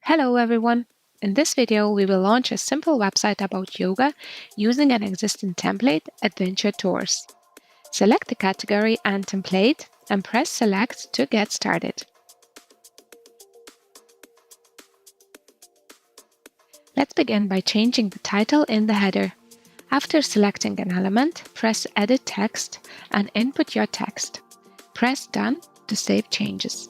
Hello everyone! In this video, we will launch a simple website about yoga using an existing template, Adventure Tours. Select the category and template and press Select to get started. Let's begin by changing the title in the header. After selecting an element, press Edit Text and input your text. Press Done to save changes.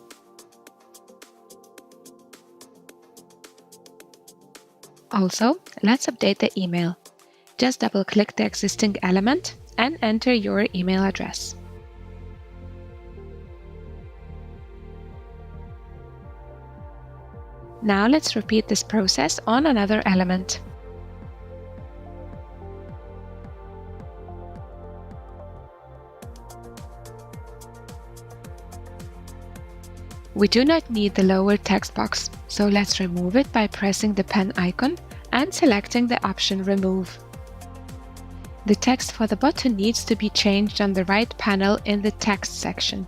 Also, let's update the email. Just double-click the existing element and enter your email address. Now let's repeat this process on another element. We do not need the lower text box, so let's remove it by pressing the pen icon and selecting the option Remove. The text for the button needs to be changed on the right panel in the Text section.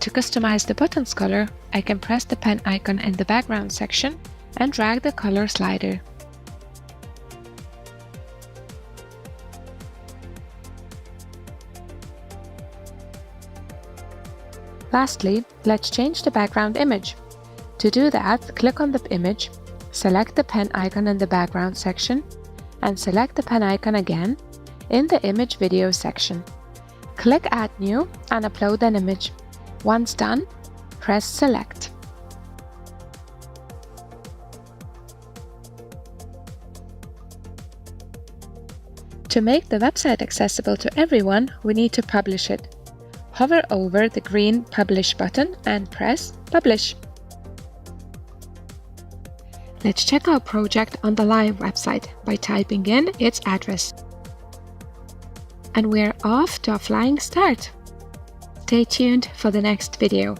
To customize the button's color, I can press the pen icon in the Background section and drag the color slider. Lastly, let's change the background image. To do that, click on the image, select the pen icon in the Background section, and select the pen icon again in the Image Video section. Click Add New and upload an image. Once done, press Select. To make the website accessible to everyone, we need to publish it. Hover over the green Publish button and press Publish. Let's check our project on the live website by typing in its address. And we're off to a flying start. Stay tuned for the next video.